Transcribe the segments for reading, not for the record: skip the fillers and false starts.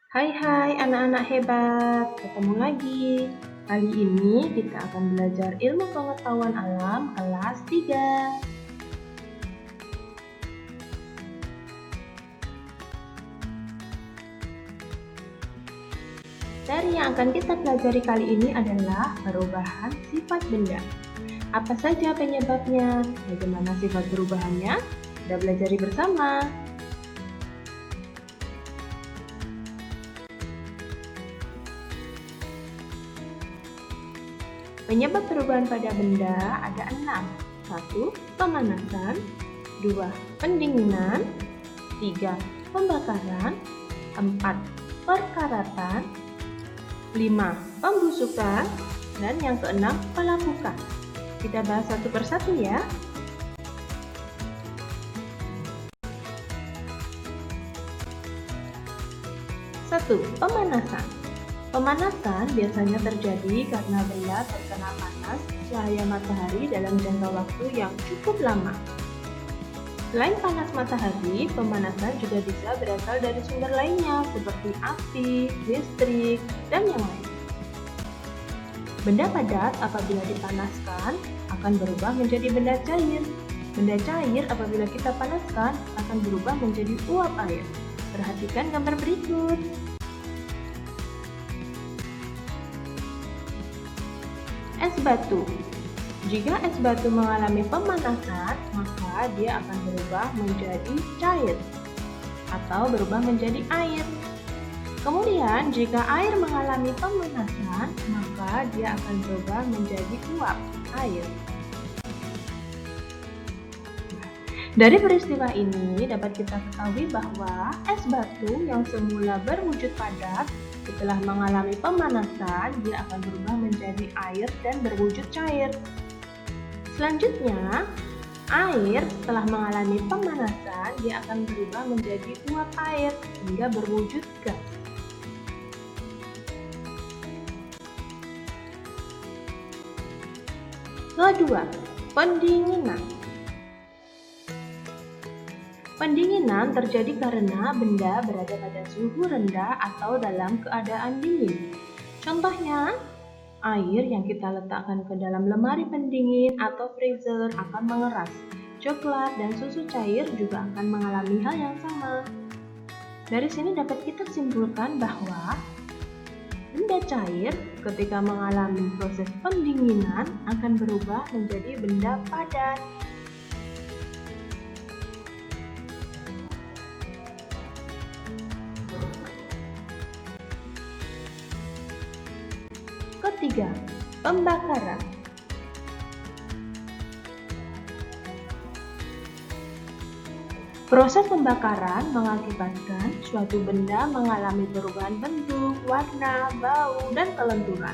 Hai anak-anak hebat, ketemu lagi. Kali ini kita akan belajar ilmu pengetahuan alam kelas 3. Dari yang akan kita pelajari kali ini adalah perubahan sifat benda. Apa saja penyebabnya? Bagaimana sifat perubahannya? Kita belajar bersama. Penyebab perubahan pada benda ada 6. 1. Pemanasan. 2. Pendinginan. 3. Pembakaran. 4. Perkaratan. 5. Pembusukan. Dan yang keenam, pelapukan. Kita bahas satu persatu ya. 1. Pemanasan. Pemanasan biasanya terjadi karena benda terkena panas cahaya matahari dalam jangka waktu yang cukup lama. Selain panas matahari, pemanasan juga bisa berasal dari sumber lainnya seperti api, listrik, dan yang lain. Benda padat apabila dipanaskan akan berubah menjadi benda cair. Benda cair apabila kita panaskan akan berubah menjadi uap air. Perhatikan gambar berikut. Es batu. Jika es batu mengalami pemanasan, maka dia akan berubah menjadi cair atau berubah menjadi air. Kemudian, jika air mengalami pemanasan, maka dia akan berubah menjadi uap air. Dari peristiwa ini dapat kita ketahui bahwa es batu yang semula berwujud padat setelah mengalami pemanasan, dia akan berubah menjadi air dan berwujud cair. Selanjutnya, air setelah mengalami pemanasan, dia akan berubah menjadi uap air hingga berwujud gas. Kedua, pendinginan. Pendinginan terjadi karena benda berada pada suhu rendah atau dalam keadaan dingin. Contohnya, air yang kita letakkan ke dalam lemari pendingin atau freezer akan mengeras. Coklat dan susu cair juga akan mengalami hal yang sama. Dari sini dapat kita simpulkan bahwa benda cair ketika mengalami proses pendinginan akan berubah menjadi benda padat. Ketiga, pembakaran. Proses pembakaran mengakibatkan suatu benda mengalami perubahan bentuk, warna, bau, dan kelenturan.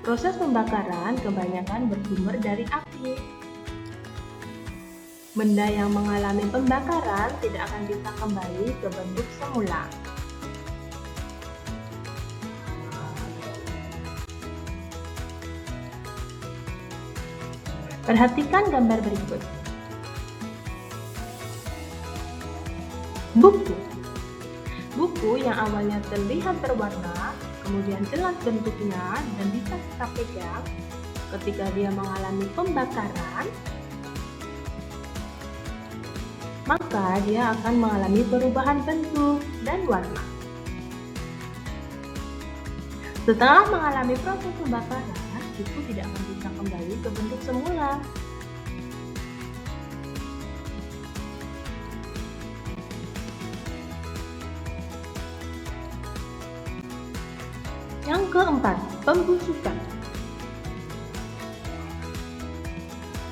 Proses pembakaran kebanyakan bersumber dari api. Benda yang mengalami pembakaran tidak akan bisa kembali ke bentuk semula. Perhatikan gambar berikut. Buku. Buku yang awalnya terlihat berwarna, kemudian jelas bentuknya dan bisa kita pegang, ketika dia mengalami pembakaran, maka dia akan mengalami perubahan bentuk dan warna. Setelah mengalami proses pembakaran, buku tidak akan bisa kembali ke bentuk semula. Yang keempat, pembusukan.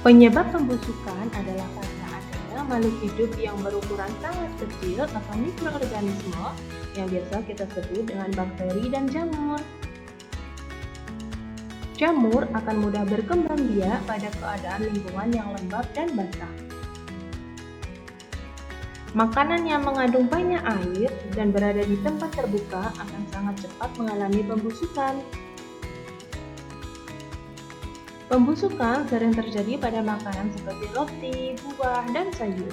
Penyebab pembusukan adalah karena adanya makhluk hidup yang berukuran sangat kecil atau mikroorganisme yang biasa kita sebut dengan bakteri dan jamur. Jamur akan mudah berkembang biak pada keadaan lingkungan yang lembab dan basah. Makanan yang mengandung banyak air dan berada di tempat terbuka akan sangat cepat mengalami pembusukan. Pembusukan sering terjadi pada makanan seperti roti, buah, dan sayur.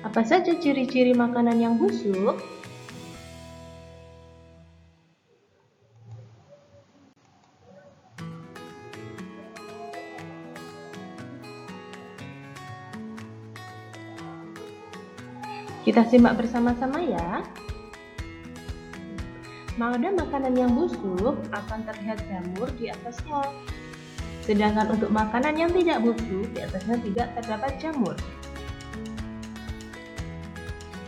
Apa saja ciri-ciri makanan yang busuk? Kita simak bersama-sama ya. Pada makanan yang busuk akan terlihat jamur di atasnya. Sedangkan untuk makanan yang tidak busuk, di atasnya tidak terdapat jamur.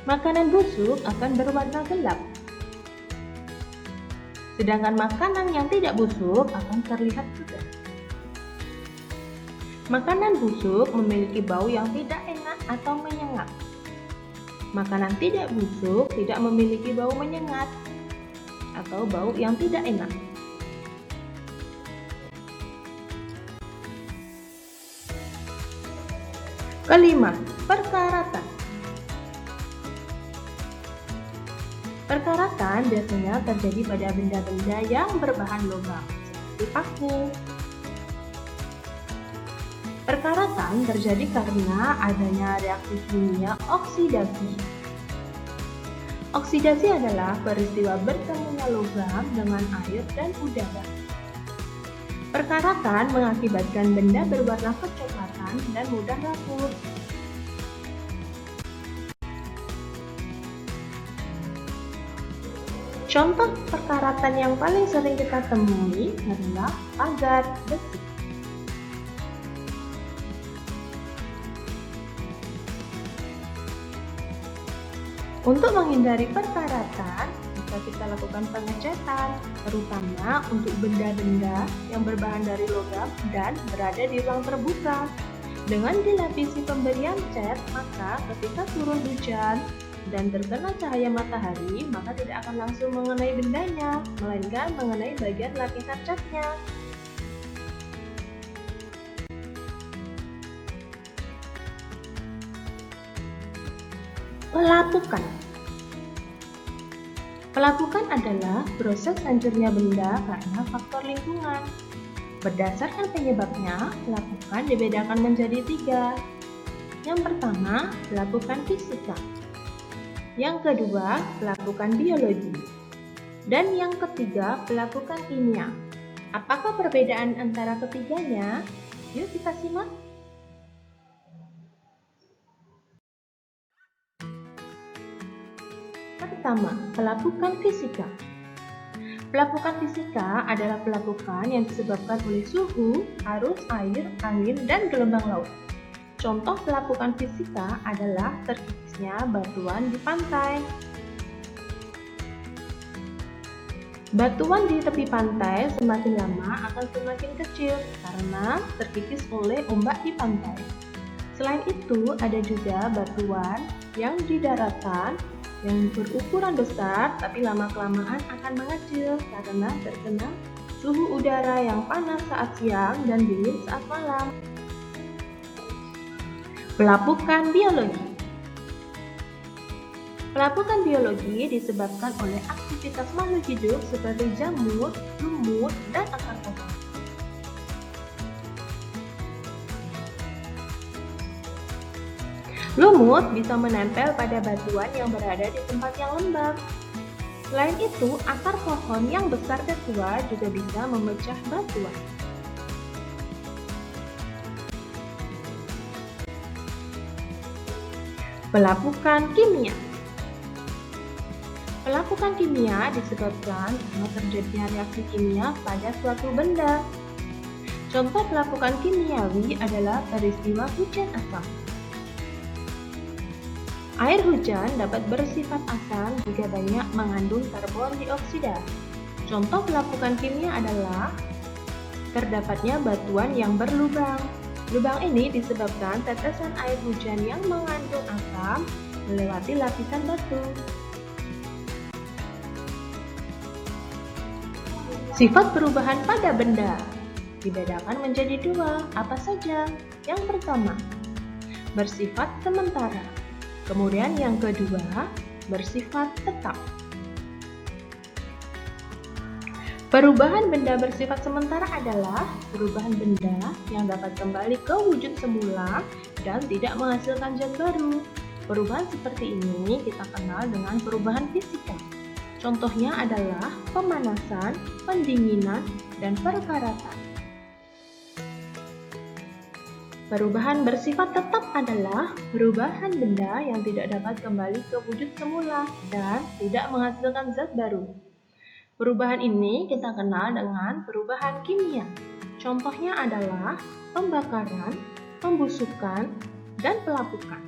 Makanan busuk akan berwarna gelap. Sedangkan makanan yang tidak busuk akan terlihat segar. Makanan busuk memiliki bau yang tidak enak atau menyengat. Makanan tidak busuk tidak memiliki bau menyengat atau bau yang tidak enak. Kelima, perkaratan. Perkaratan biasanya terjadi pada benda-benda yang berbahan logam, seperti paku. Perkaratan terjadi karena adanya reaksi kimia oksidasi. Oksidasi adalah peristiwa bertemunya logam dengan air dan udara. Perkaratan mengakibatkan benda berwarna kecoklatan dan mudah rapuh. Contoh perkaratan yang paling sering kita temui adalah pagar besi. Untuk menghindari perkaratan, bisa kita lakukan pengecatan, terutama untuk benda-benda yang berbahan dari logam dan berada di ruang terbuka. Dengan dilapisi pemberian cat, maka ketika turun hujan dan terkena cahaya matahari, maka tidak akan langsung mengenai bendanya, melainkan mengenai bagian lapisan catnya. Pelapukan. Pelapukan adalah proses hancurnya benda karena faktor lingkungan. Berdasarkan penyebabnya, pelapukan dibedakan menjadi 3. Yang pertama, pelapukan fisika. Yang kedua, pelapukan biologi. Dan yang ketiga, pelapukan kimia. Apakah perbedaan antara ketiganya? Yuk kita simak. Pertama, pelapukan fisika. Pelapukan fisika adalah pelapukan yang disebabkan oleh suhu, arus air, angin, dan gelombang laut. Contoh pelapukan fisika adalah terkikisnya batuan di pantai. Batuan di tepi pantai semakin lama akan semakin kecil karena terkikis oleh ombak di pantai. Selain itu, ada juga batuan yang di daratan yang berukuran besar tapi lama-kelamaan akan mengecil karena terkena suhu udara yang panas saat siang dan dingin saat malam. Pelapukan biologi. Pelapukan biologi disebabkan oleh aktivitas makhluk hidup seperti jamur, lumut, dan akar pohon. Lumut bisa menempel pada batuan yang berada di tempat yang lembab. Selain itu, akar pohon yang besar dan tua juga bisa memecah batuan. Pelapukan kimia. Pelapukan kimia disebabkan karena terjadinya reaksi kimia pada suatu benda. Contoh pelapukan kimiawi adalah peristiwa hujan asam. Air hujan dapat bersifat asam jika banyak mengandung karbon dioksida. Contoh pelapukan kimia adalah terdapatnya batuan yang berlubang. Lubang ini disebabkan tetesan air hujan yang mengandung asam melewati lapisan batu. Sifat perubahan pada benda dibedakan menjadi 2. Apa saja? Yang pertama, bersifat sementara. Kemudian yang kedua, bersifat tetap. Perubahan benda bersifat sementara adalah perubahan benda yang dapat kembali ke wujud semula dan tidak menghasilkan zat baru. Perubahan seperti ini kita kenal dengan perubahan fisika. Contohnya adalah pemanasan, pendinginan, dan perkaratan. Perubahan bersifat tetap adalah perubahan benda yang tidak dapat kembali ke wujud semula dan tidak menghasilkan zat baru. Perubahan ini kita kenal dengan perubahan kimia. Contohnya adalah pembakaran, pembusukan, dan pelapukan.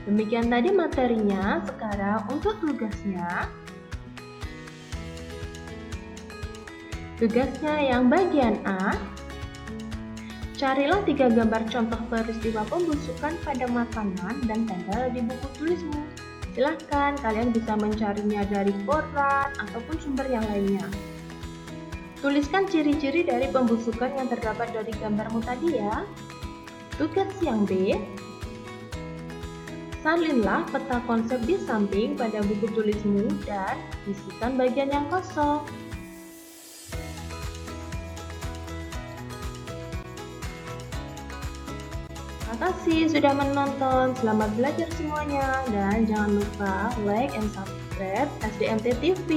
Demikian tadi materinya. Sekarang untuk tugasnya. Tugasnya yang bagian A. Carilah 3 gambar contoh peristiwa pembusukan pada makanan dan tempel di buku tulismu. Silahkan kalian bisa mencarinya dari koran ataupun sumber yang lainnya. Tuliskan ciri-ciri dari pembusukan yang terdapat dari gambarmu tadi ya. Tugas yang B. Salinlah peta konsep di samping pada buku tulismu dan isikan bagian yang kosong. Terima kasih sudah menonton. Selamat belajar semuanya dan jangan lupa like and subscribe SDMT TV.